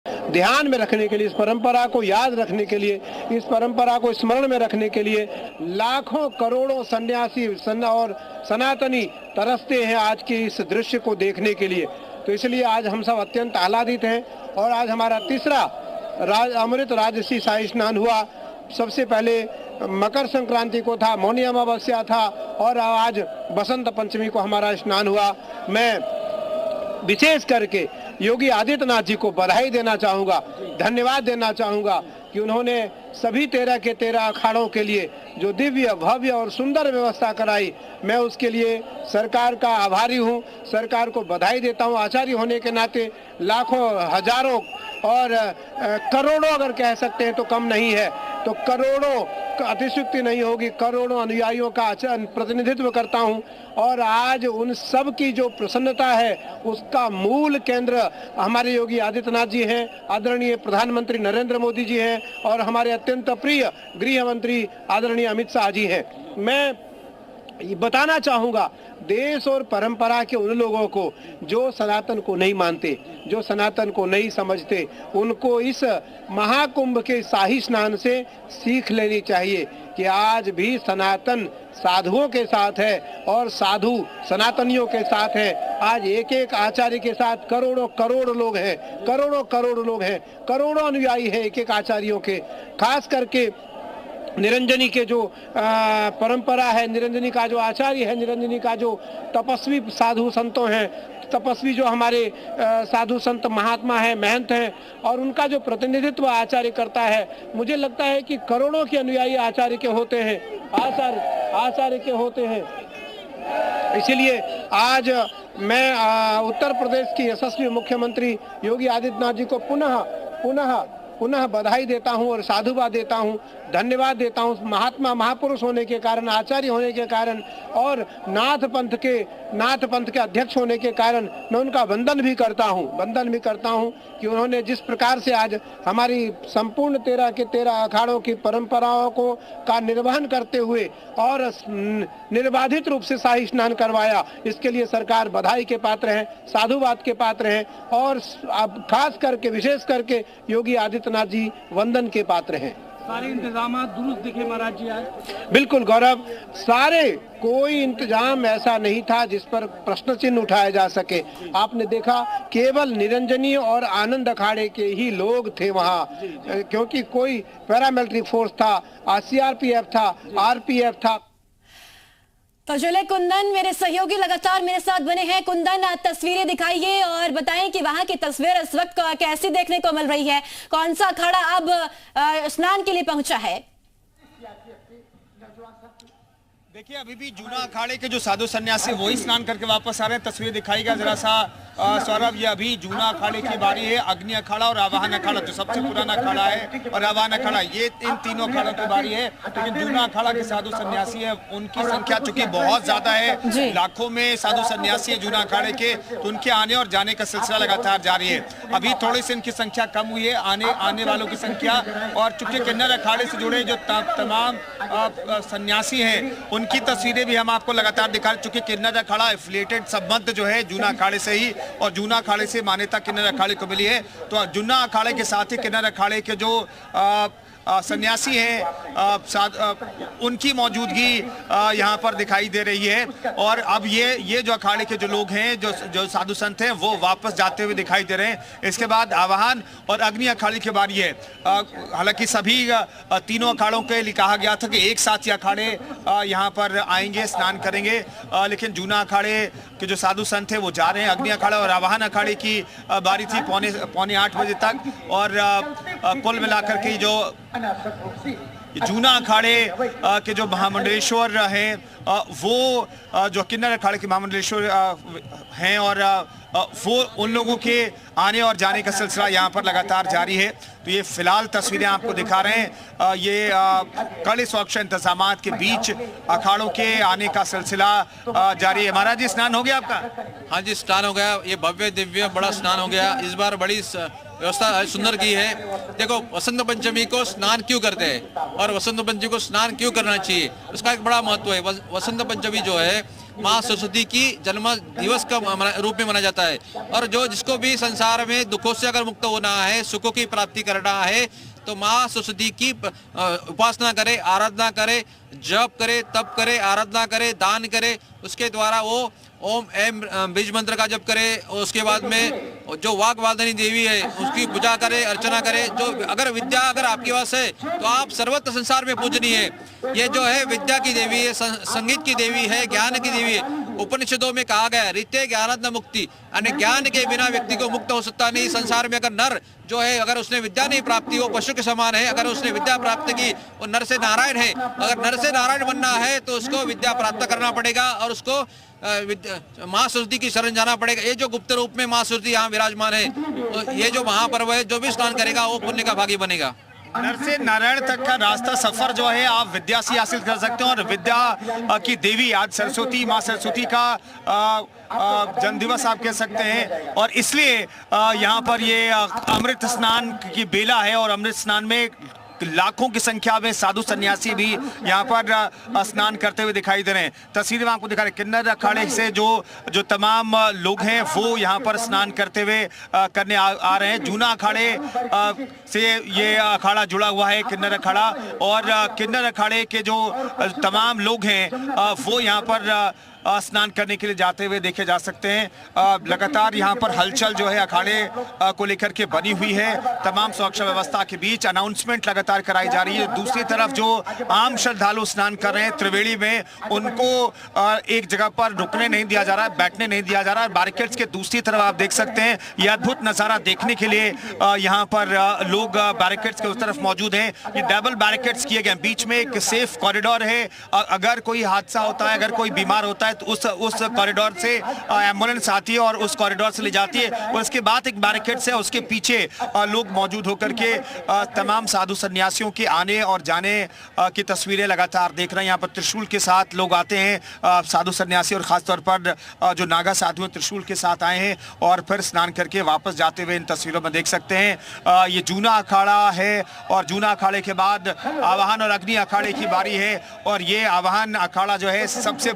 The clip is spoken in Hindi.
ध्यान में रखने के लिए, इस परंपरा को याद रखने के लिए, इस परंपरा को स्मरण में रखने के लिए लाखों करोड़ों सन्यासी और सनातनी तरसते हैं आज के इस दृश्य को देखने के लिए। तो इसलिए आज हम सब अत्यंत आह्लादित हैं। और आज हमारा तीसरा अमृत राजसी शाही स्नान हुआ। सबसे पहले मकर संक्रांति को था, मौनी अमावस्या था, और आज बसंत पंचमी को हमारा स्नान हुआ। मैं विशेष करके योगी आदित्यनाथ जी को बधाई देना चाहूँगा, धन्यवाद देना चाहूँगा कि उन्होंने सभी 13 के 13 अखाड़ों के लिए जो दिव्य भव्य और सुंदर व्यवस्था कराई, मैं उसके लिए सरकार का आभारी हूँ, सरकार को बधाई देता हूँ। आचार्य होने के नाते लाखों, हजारों और करोड़ों अगर कह सकते हैं तो कम नहीं है, तो करोड़ों अतिशुक्ति नहीं होगी, करोड़ों अनुयायियों का प्रतिनिधित्व करता हूं। और आज उन सब की जो प्रसन्नता है उसका मूल केंद्र हमारे योगी आदित्यनाथ जी हैं, आदरणीय प्रधानमंत्री नरेंद्र मोदी जी हैं और हमारे अत्यंत प्रिय गृह मंत्री आदरणीय अमित शाह जी हैं। मैं बताना चाहूँगा देश और परंपरा के उन लोगों को जो सनातन को नहीं मानते, जो सनातन को नहीं समझते, उनको इस महाकुंभ के शाही स्नान से सीख लेनी चाहिए कि आज भी सनातन साधुओं के साथ है और साधु सनातनियों के साथ है। आज एक एक आचार्य के साथ करोड़ों करोड़ लोग हैं, करोड़ों करोड़ लोग हैं, करोड़ों अनुयायी हैं एक एक आचार्यों के। खास करके निरंजनी के जो परंपरा है, निरंजनी का जो आचार्य है, निरंजनी का जो तपस्वी साधु संतों हैं, तपस्वी जो हमारे साधु संत महात्मा हैं, महंत हैं, और उनका जो प्रतिनिधित्व आचार्य करता है, मुझे लगता है कि करोड़ों के अनुयायी आचार्य के होते हैं, आचार्य के होते हैं। इसलिए आज मैं उत्तर प्रदेश के यशस्वी मुख्यमंत्री योगी आदित्यनाथ जी को पुनः बधाई देता हूं और साधुवाद देता हूं, धन्यवाद देता हूं। महात्मा महापुरुष होने के कारण, आचार्य होने के कारण और नाथ पंथ के अध्यक्ष होने के कारण मैं उनका वंदन भी करता हूं कि उन्होंने जिस प्रकार से आज हमारी संपूर्ण 13 के 13 अखाड़ों की परंपराओं को का निर्वहन करते हुए और निर्बाधित रूप से शाही स्नान करवाया, इसके लिए सरकार बधाई के पात्र है, साधुवाद के पात्र है और खास करके विशेष करके योगी आदित्यनाथ जी वंदन के पात्र हैं। सारे इंतजाम दुरुस्त दिखे महाराज जी आज? बिल्कुल गौरव, सारे, कोई इंतजाम ऐसा नहीं था जिस पर प्रश्न चिन्ह उठाया जा सके। आपने देखा केवल निरंजनी और आनंद अखाड़े के ही लोग थे वहाँ, क्योंकि कोई पैरामिलिट्री फोर्स था, सीआरपीएफ था, आरपीएफ था। तो चले कुंदन, मेरे सहयोगी लगातार मेरे साथ बने हैं। कुंदन, तस्वीरें दिखाइए और बताएं कि वहां की तस्वीर इस वक्त कैसी देखने को मिल रही है, कौन सा अखाड़ा अब स्नान के लिए पहुंचा है? देखिए, अभी भी जूना अखाड़े के जो साधु सन्यासी वही स्नान करके वापस आ रहे हैं। तस्वीर दिखाएगा जरा सा सौरभ। ये अभी जूना अखाड़े की बारी है। अग्नि अखाड़ा और आवाहन अखाड़ा जो सबसे पुराना अखाड़ा है और आवाहन अखाड़ा, ये इन तीनों अखाड़ों की बारी है। लेकिन जूना अखाड़ा के साधु सन्यासी है, उनकी संख्या चूंकि बहुत ज्यादा है, लाखों में साधु सन्यासी है जूना अखाड़े के, तो उनके आने और जाने का सिलसिला लगातार जारी है। अभी थोड़ी सी इनकी संख्या कम हुई है, आने वालों की संख्या। और चूंकि किन्नर अखाड़े से जुड़े जो तमाम सन्यासी हैं, उनकी तस्वीरें भी हम आपको लगातार दिखा रहे। चूंकि किन्नर अखाड़ा एफिलिएटेड संबंध जो है जूना अखाड़े से ही, और जूना अखाड़े से मान्यता किन्नर अखाड़े को मिली है, तो जूना अखाड़े के साथ ही किन्नर अखाड़े के जो सन्यासी हैं, उनकी मौजूदगी यहाँ पर दिखाई दे रही है। और अब ये जो अखाड़े के जो लोग हैं, जो साधु संत हैं, वो वापस जाते हुए दिखाई दे रहे हैं। इसके बाद आवाहन और अग्नि अखाड़े की बारी है। हालांकि सभी तीनों अखाड़ों के लिए कहा गया था कि एक साथ ही अखाड़े यहाँ पर आएंगे, स्नान करेंगे, लेकिन जूना अखाड़े के जो साधु संत हैं वो जा रहे हैं। अग्नि अखाड़ा और आवाहन अखाड़े की बारी थी पौने 8 बजे तक, और कुल मिलाकर के जो जूना अखाड़े के जो महामंडलेश्वर हैं, वो जो किन्नर अखाड़े के महामंडलेश्वर हैं, और वो उन लोगों के आने और जाने का सिलसिला यहाँ पर लगातार जारी है। तो ये फिलहाल तस्वीरें आपको दिखा रहे हैं। ये कड़े सुरक्षा इंतजामात के बीच अखाड़ों के आने का सिलसिला जारी है। महाराज जी, स्नान हो गया आपका? हाँ जी, स्नान हो गया। ये भव्य दिव्य बड़ा स्नान हो गया। इस बार बड़ी व्यवस्था सुंदर की है। देखो, वसंत पंचमी को स्नान क्यों करते हैं और वसंत पंचमी को स्नान क्यों करना चाहिए, उसका एक बड़ा महत्व है। वसंत पंचमी जो है माँ सरस्वती की जन्म दिवस का रूप में मनाया जाता है। और जो जिसको भी संसार में दुखों से अगर मुक्त होना है, सुखों की प्राप्ति करना है, तो माँ सरस्वती की उपासना करे, आराधना करे, जप करे, तप करे, आराधना करे, दान करे, उसके द्वारा वो ओम एम बीज मंत्र का जप करे। उसके बाद में जो वाग्वादिनी देवी है उसकी पूजा करे, अर्चना करे। जो अगर विद्या अगर आपके पास है तो आप सर्वत्र संसार में पूजनीय है। ये जो है विद्या की देवी है, संगीत की देवी है, ज्ञान की देवी है। उपनिषदों में कहा गया रीते ज्ञानाद न मुक्ति, यानी ज्ञान के बिना व्यक्ति को मुक्त हो सकता नहीं। संसार में अगर नर जो है अगर उसने विद्या नहीं प्राप्ति, वो पशु के समान है। अगर उसने विद्या प्राप्त की, वो नर से नारायण है। अगर नर से नारायण बनना है तो उसको विद्या प्राप्त करना पड़ेगा और उसको माँ सरस्वती की शरण जाना पड़ेगा। ये जो गुप्त रूप में माँ सरस्वती यहाँ विराजमान है, ये जो महापर्व है, जो भी स्नान करेगा वो पुण्य का भागी बनेगा। नर से नारायण तक का रास्ता सफर जो है आप विद्या से हासिल कर सकते हैं। और विद्या की देवी आज सरस्वती, माँ सरस्वती का जन्मदिवस आप कह सकते हैं। और इसलिए यहाँ पर ये अमृत स्नान की बेला है और अमृत स्नान में लाखों की संख्या में साधु सन्यासी भी यहाँ पर स्नान करते हुए दिखाई दे रहे हैं। तस्वीरें आपको दिखा रहे हैं किन्नर अखाड़े से जो तमाम लोग हैं वो यहाँ पर स्नान करते हुए करने आ रहे हैं। जूना अखाड़े से ये अखाड़ा जुड़ा हुआ है, किन्नर अखाड़ा। और किन्नर अखाड़े के जो तमाम लोग हैं वो यहाँ पर स्नान करने के लिए जाते हुए देखे जा सकते हैं। लगातार यहाँ पर हलचल जो है अखाड़े को लेकर के बनी हुई है। तमाम सुरक्षा व्यवस्था के बीच अनाउंसमेंट लगातार कराई जा रही है। दूसरी तरफ जो आम श्रद्धालु स्नान कर रहे हैं त्रिवेणी में, उनको एक जगह पर रुकने नहीं दिया जा रहा है, बैठने नहीं दिया जा रहा है। बैरिकेड्स के दूसरी तरफ आप देख सकते हैं ये अद्भुत नजारा देखने के लिए यहाँ पर लोग बैरिकेड्स के उस तरफ मौजूद हैं। ये डबल बैरिकेड्स किए गए, बीच में एक सेफ कॉरिडोर है। अगर कोई हादसा होता है, अगर कोई बीमार होता है तो उस कॉरिडोर से एम्बुलेंस आती है और उस कॉरिडोर से ले जाती है। और उसके बाद एक बैरिकेड्स है, उसके पीछे लोग मौजूद होकर के तमाम साधु सन्यासियों के आने और जाने की तस्वीरें लगातार देख रहे हैं। यहाँ पर त्रिशूल के साथ लोग आते हैं, साधु सन्यासी, और खासतौर पर जो नागा साधु हैं त्रिशूल के साथ आए हैं और फिर स्नान करके वापस जाते हुए इन तस्वीरों में देख सकते हैं। ये जूना अखाड़ा है और जूना अखाड़े के बाद आवाहन और अग्नि अखाड़े की बारी है। और ये आवाहन अखाड़ा जो है सबसे